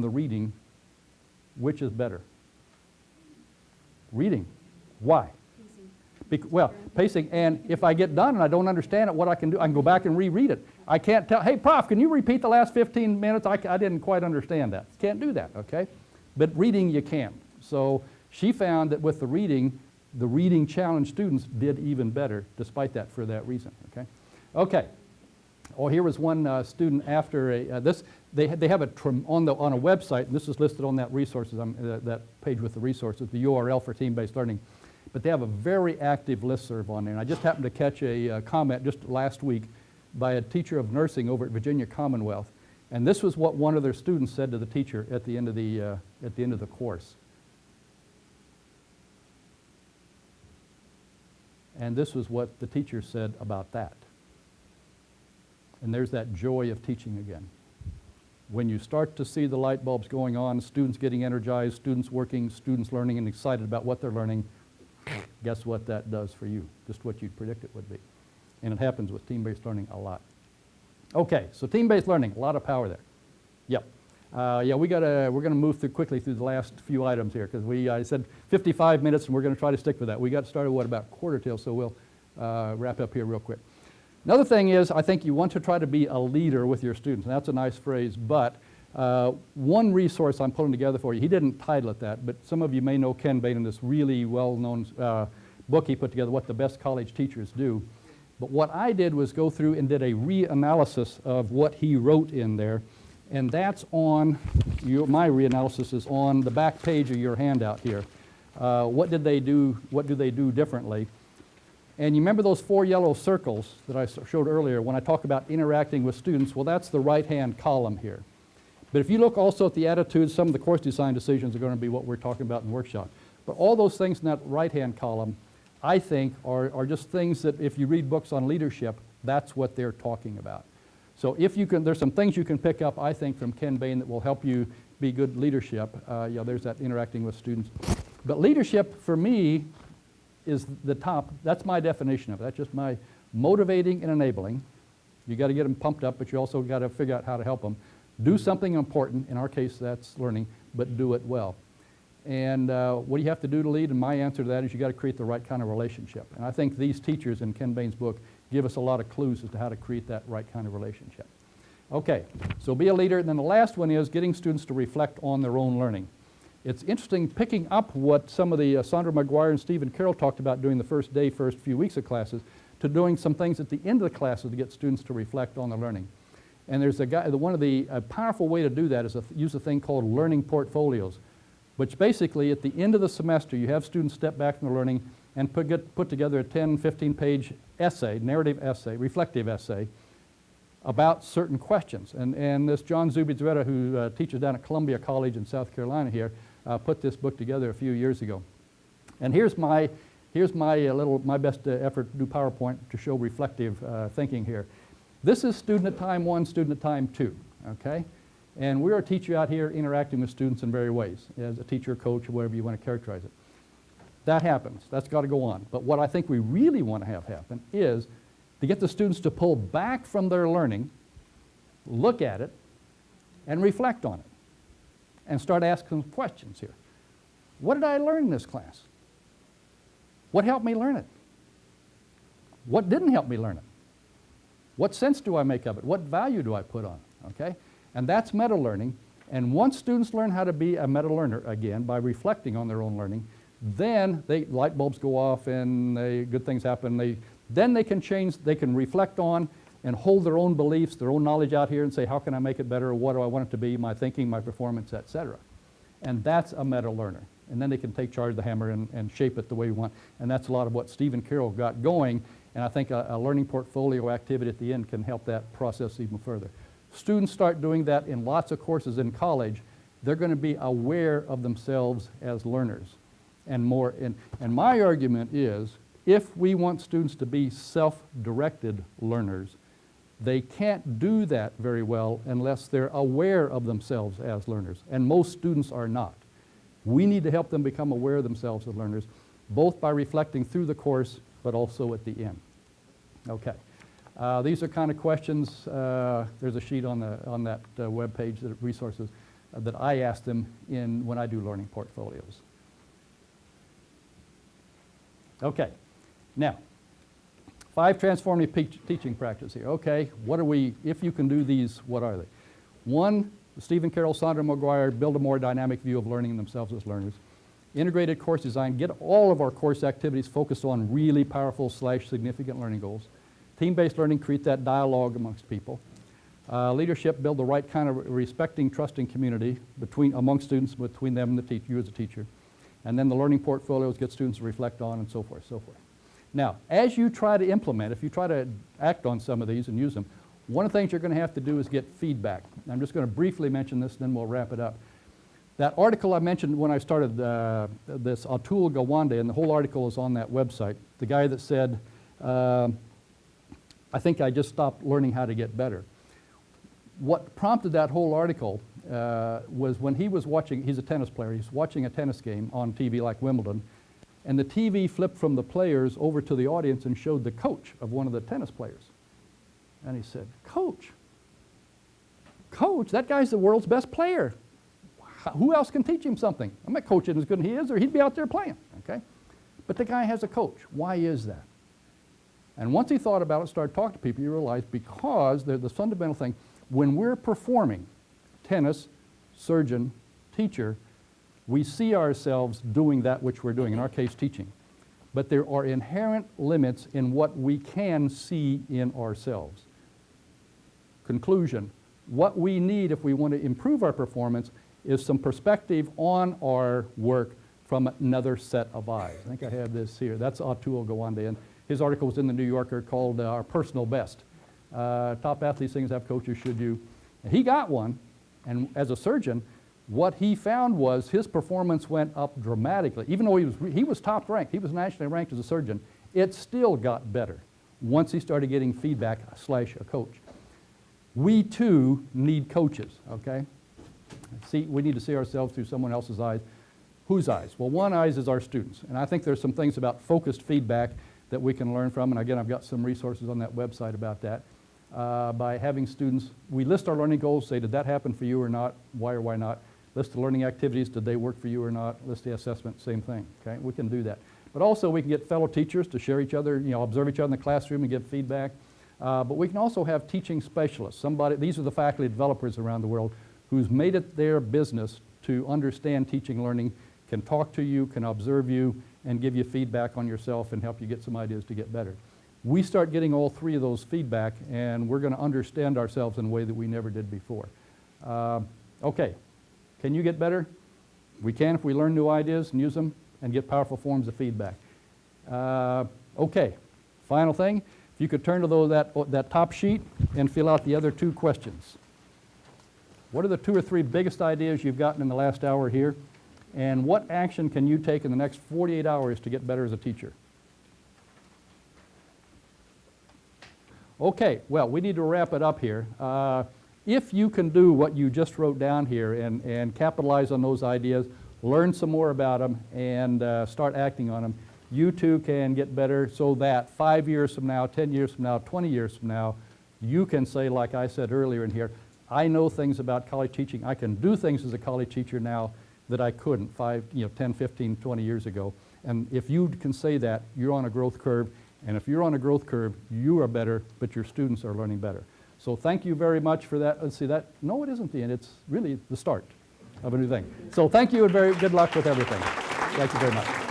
the reading, which is better? Reading. Why? Well, pacing, and if I get done and I don't understand it, what I can do, I can go back and reread it. I can't tell, hey, Prof, can you repeat the last 15 minutes? I didn't quite understand that. Can't do that, okay? But reading, you can. So she found that with the reading challenge students did even better despite that for that reason, okay? Okay. Oh, here was one student after this. They have it on a website, and this is listed on that resources, that page with the resources, the URL for team-based learning. But they have a very active listserv on there. And I just happened to catch a comment just last week by a teacher of nursing over at Virginia Commonwealth. And this was what one of their students said to the teacher at the end of the course. And this was what the teacher said about that. And there's that joy of teaching again. When you start to see the light bulbs going on, students getting energized, students working, students learning and excited about what they're learning, guess what that does for you? Just what you'd predict it would be. And it happens with team-based learning a lot. Okay, so team-based learning, a lot of power there. Yep. Yeah, we're going to move quickly through the last few items here because I said 55 minutes and we're going to try to stick with that. We got started, about quarter till, so we'll wrap up here real quick. Another thing is, I think you want to try to be a leader with your students, and that's a nice phrase, but one resource I'm pulling together for you, he didn't title it that, but some of you may know Ken Bain in this really well-known book he put together, What the Best College Teachers Do. But what I did was go through and did a reanalysis of what he wrote in there, and that's on, my reanalysis is on the back page of your handout here. What do they do differently? And you remember those 4 yellow circles that I showed earlier when I talk about interacting with students? Well, that's the right-hand column here. But if you look also at the attitudes, some of the course design decisions are going to be what we're talking about in workshop. But all those things in that right-hand column, I think, are just things that if you read books on leadership, that's what they're talking about. So if you can, there's some things you can pick up, I think, from Ken Bain that will help you be good leadership. There's that interacting with students. But leadership, for me, is the top. That's my definition of it. That's just my motivating and enabling. You got to get them pumped up, but you also got to figure out how to help them. Do something important. In our case, that's learning, but do it well. And what do you have to do to lead? And my answer to that is you got to create the right kind of relationship. And I think these teachers in Ken Bain's book give us a lot of clues as to how to create that right kind of relationship. Okay, so be a leader. And then the last one is getting students to reflect on their own learning. It's interesting picking up what some of the Sandra McGuire and Stephen Carroll talked about during the first few weeks of classes, to doing some things at the end of the classes to get students to reflect on their learning. And there's a powerful way to do that is use a thing called learning portfolios, which basically at the end of the semester you have students step back from the learning and put together a 10, 15-page essay, narrative essay, reflective essay about certain questions. And this John Zubizarreta, who teaches down at Columbia College in South Carolina here, put this book together a few years ago. And here's my best effort to do PowerPoint to show reflective thinking here. This is student at time 1, student at time 2, okay? And we're a teacher out here interacting with students in various ways, as a teacher, coach, or whatever you want to characterize it. That happens. That's got to go on. But what I think we really want to have happen is to get the students to pull back from their learning, look at it, and reflect on it, and start asking questions here. What did I learn in this class? What helped me learn it? What didn't help me learn it? What sense do I make of it? What value do I put on it? Okay? And that's meta-learning. And once students learn how to be a meta-learner again by reflecting on their own learning, then light bulbs go off and good things happen. Then they can change, they can reflect on and hold their own beliefs, their own knowledge out here and say, how can I make it better? What do I want it to be? My thinking, my performance, etc. And that's a meta-learner. And then they can take charge of the hammer and shape it the way we want. And that's a lot of what Stephen Carroll got going. And I think a learning portfolio activity at the end can help that process even further. Students start doing that in lots of courses in college. They're going to be aware of themselves as learners. And my argument is, if we want students to be self-directed learners, they can't do that very well unless they're aware of themselves as learners. And most students are not. We need to help them become aware of themselves as learners, both by reflecting through the course, but also at the end. Okay. These are kind of questions. There's a sheet on that web page, the resources. that I ask them when I do learning portfolios. Okay, now, 5 transformative teaching practices here. Okay, if you can do these, what are they? 1, Stephen Carroll, Sandra McGuire, build a more dynamic view of learning themselves as learners. Integrated course design, get all of our course activities focused on really powerful / significant learning goals. Team-based learning, create that dialogue amongst people. Leadership, build the right kind of respecting, trusting community among students, between them and you as a teacher. And then the learning portfolios, get students to reflect on, and so forth, so forth. Now, as you try to implement, if you try to act on some of these and use them, one of the things you're going to have to do is get feedback. I'm just going to briefly mention this, then we'll wrap it up. That article I mentioned when I started this Atul Gawande, and the whole article is on that website, the guy that said, I think I just stopped learning how to get better. What prompted that whole article was when he was watching, he's a tennis player, he's watching a tennis game on TV like Wimbledon, and the TV flipped from the players over to the audience and showed the coach of one of the tennis players. And he said, Coach, that guy's the world's best player. Who else can teach him something? I'm not coaching as good as he is, or he'd be out there playing, okay? But the guy has a coach. Why is that? And once he thought about it, started talking to people, you realize because the fundamental thing, when we're performing tennis, surgeon, teacher, we see ourselves doing that which we're doing, in our case, teaching. But there are inherent limits in what we can see in ourselves. Conclusion, what we need if we want to improve our performance is some perspective on our work from another set of eyes. I think I have this here. That's Atul Gawande, and his article was in the New Yorker called Our Personal Best. Top athletes, things have coaches, should you? And he got one, and as a surgeon, what he found was his performance went up dramatically. Even though he was top ranked, he was nationally ranked as a surgeon, it still got better once he started getting feedback / a coach. We too need coaches, okay? We need to see ourselves through someone else's eyes. Whose eyes? Well, one eyes is our students, and I think there's some things about focused feedback that we can learn from, and again, I've got some resources on that website about that. By having students, we list our learning goals, say, did that happen for you or not? Why or why not? List the learning activities, did they work for you or not? List the assessment, same thing, okay? We can do that. But also we can get fellow teachers to share each other, observe each other in the classroom and give feedback. But we can also have teaching specialists. These are the faculty developers around the world who's made it their business to understand teaching learning, can talk to you, can observe you, and give you feedback on yourself and help you get some ideas to get better. We start getting all 3 of those feedback, and we're going to understand ourselves in a way that we never did before. Okay, can you get better? We can if we learn new ideas and use them and get powerful forms of feedback. Okay, final thing, if you could turn to that top sheet and fill out the other 2 questions. What are the 2 or 3 biggest ideas you've gotten in the last hour here? And what action can you take in the next 48 hours to get better as a teacher? Okay, well, we need to wrap it up here. If you can do what you just wrote down here and capitalize on those ideas, learn some more about them, and start acting on them, you too can get better so that 5 years from now, 10 years from now, 20 years from now, you can say, like I said earlier in here, I know things about college teaching. I can do things as a college teacher now that I couldn't 10, 15, 20 years ago. And if you can say that, you're on a growth curve. And if you're on a growth curve, you are better, but your students are learning better. So thank you very much for that. Let's see that. No, it isn't the end. It's really the start of a new thing. So thank you and very good luck with everything. Thank you very much.